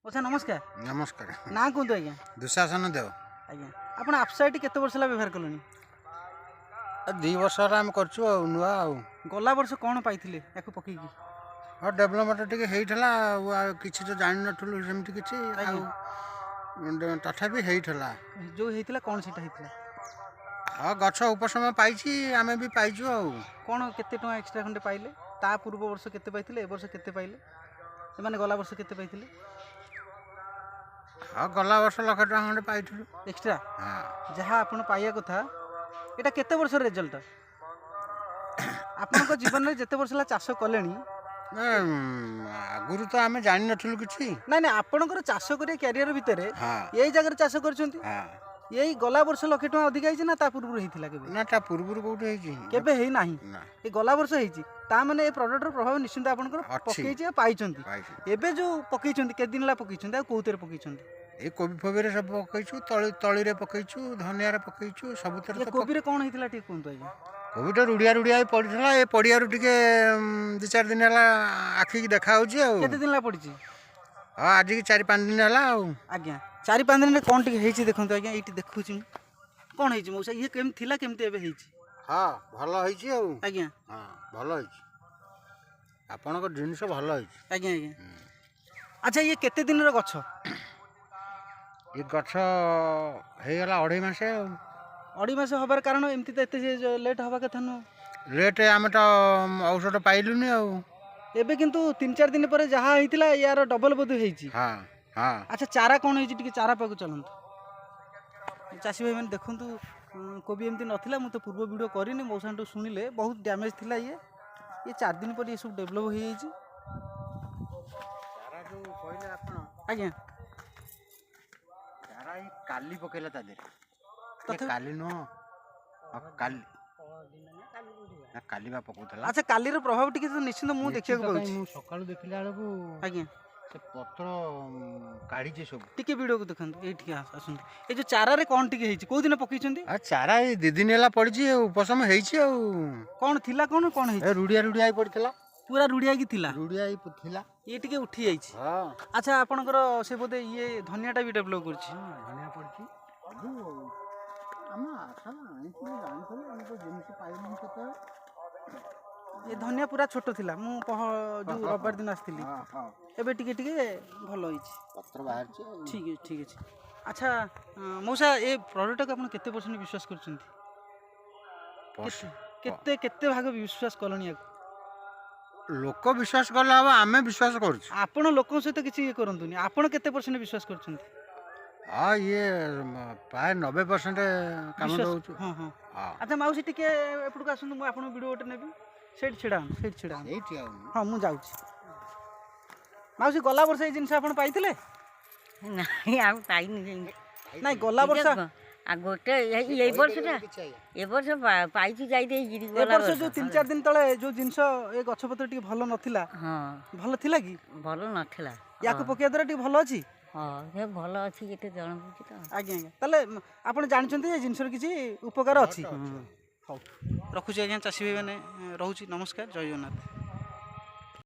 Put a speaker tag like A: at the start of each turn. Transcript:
A: ओछा नमस्कार।
B: नमस्कार।
A: ना कहतु आज्ञा।
B: दुशासन देव।
A: आज्ञा आपण आपसाइट केते वर्ष ला व्यवहार कलोनी?
B: 2 वर्ष आम करछु नुआ
A: गला वर्ष कौन पाइथिले याको पकेकी?
B: हाँ डेभलपमेंट टिके हेइठला किछि तो जानि नथुलु सेमति किछि तथापि हेइठला
A: जो हेइथिला कौन सीटा हेइथिला?
B: हाँ गछ उपशम पाइछि आमे भी पाइछु
A: कौन केते टका एक्स्ट्रा खंडे पाइले? ता पूर्व वर्ष केते पाइथिले ए वर्ष केते पाइले? से माने गला वर्ष केते पाइथिले?
B: हाँ गला वर्ष लाख टका खंडे पाइथिलु
A: एक्स्ट्रा।
B: हाँ
A: जहाँ आपण पाइया कथा एटा केते वर्ष रिजल्ट? आपन को जीवन में जेते वर्ष ला चाष कलेनी
B: आगुरु तो आमे जानि नथुलु किछि
A: ना ना आपनकर चाष करे कैरियर भितरे
B: हाँ
A: यही जगह चाष करछंती
B: हाँ
A: यही गला वर्ष लाख टका अधिक आइछि ना ता पूर्व हेइथिला केबे?
B: ना ता पूर्व कोउटे हेइछि
A: केबे हेइ नाही
B: ना
A: ए गला वर्ष हेइछि ता माने ए प्रोडक्ट रो प्रभाव निश्चित आपनकर
B: अछि।
A: पकेइछि पाइछंती
B: पाइछु
A: एबे जो पकेइछंती के दिन ला पकेइछंती आ कोउतेर पकेइछंती?
B: ए कोबी फोबी रे सब पकैछु तळी रे पकैछु धनिया रे पकैछु सबुतर
A: ये
B: तो
A: कोबी रे कोन हेइथिला ठीक कोन आज्ञा?
B: कोबी तो रुड़िया पड़ता ए पड़ियारू टिके 2-4 दिन है आखिक देखा
A: केते दिन ला पड़िछि?
B: हाँ आज की 4-5 दिन है
A: आज्ञा 4-5 दिन रे कोन टिके हेइछि देखंतु आज्ञा एठी देखुछि कोन हेइछि मौसा ये केम थिला केमते एबे हेइछि?
B: हाँ भल होइछि
A: आज्ञा
B: हाँ भल होइछि आपनक जिनिस भल होइछि
A: आज्ञा आज्ञा। अच्छा ये केते दिन रो गछ?
B: ये गछ हेगला 2.5 मास
A: अड़ी मास हबार कारण एमती तो एते लेट हवा कथा न
B: लेट आम तो औषध पाइलुनि
A: एबे किंतु 3-4 दिन पर जहाँ हेइतिला यार डबल बोध हेइछि।
B: हाँ हाँ
A: अच्छा चारा कोन हेइछि टिके चारा पाकु चलंतु चासी भाई मैंने देखंतु कोबी एमती नथिला मु तो पूर्व वीडियो करिनि मौसांटो सुनिले बहुत डैमेज थिला ये 4 दिन पर ये सब डेवलप हो जाइछि।
B: चारा जो कहले आपन
A: आज्ञा
B: चारा ई काली पकेला ता दे
A: तथा
B: काली नो काली ना काली बा पकोतला।
A: अच्छा कालीर प्रभाव टिके तो निश्चित मु देखिया को पाउछि
B: मु सकाळु देखिला बेलकु
A: आज्ञा
B: से पत्र काढ़ी जे सब
A: टिके वीडियो को देखंतु ए टिके आसुन ए जो चारा रे कोन टिके हेइछि को दिन पकिछंती?
B: आ चारा ए 2 दिन हैला पड़िछि उपशम हेइछि
A: कोन थिला कोन हेइछि?
B: ए रुड़िया पड़ितला
A: पूरा रुड़िया की थिला
B: रुड़िया थिला
A: ये टिके उठी जाइछि।
B: हां
A: अच्छा आपनकर से बोधे ये धनियाटा भी डेवलप करछि?
B: धनिया पड़िछि अबु हम आशा आनिछि जानथले हम तो जिनिस पाइलु केते
A: ये धनिया पूरा छोट थिला मु जो रविवार दिन आस्थिली
B: हां हां
A: एबे टिके भलो होइछि
B: पत्र बाहर छी
A: ठीक है। अच्छा मौसा ए प्रोडक्ट को आपण केते परसेंट विश्वास करछंती? केते केते भाग विश्वास कलनी?
B: लोक विश्वास करला अब आमे विश्वास करछु
A: आपण लोक सहित किछि करंतुनी आपण केते परसेंट विश्वास करछंती?
B: हाँ ये प्राय 90% काम दउछु।
A: हां हां
B: हां
A: अच्छा माउसी टिके एपडू आसुन मु आपण वीडियो ओटे नेबी सेठ छिडा
B: एठी आउ
A: हां मु जाउछि। माउसी गला वर्ष ए जिंस आपण पाइथिले?
C: नहीं आम पाइनि
A: नाही गला वर्ष
C: आ गोटे ये वर्ष पाइछु जाई दे गिरी
A: ए
C: गला
A: वर्ष जो 3-4 दिन तळे जो जिंस ए गछ पत्र टिके भलो नथिला
C: हां
A: भलो थिला कि?
C: भलो नथिला
A: याको पकिया द्वारा टिके भलो अछि?
C: हां हे भलो अछि केते जण बुझि त
A: आज्ञा आज्ञा ताले आपण जानछंती ए जिंसर किछि उपकार अछि? हौ रखुछि आज्ञा चासी भाई माने रहउछि नमस्कार जय जगन्नाथ।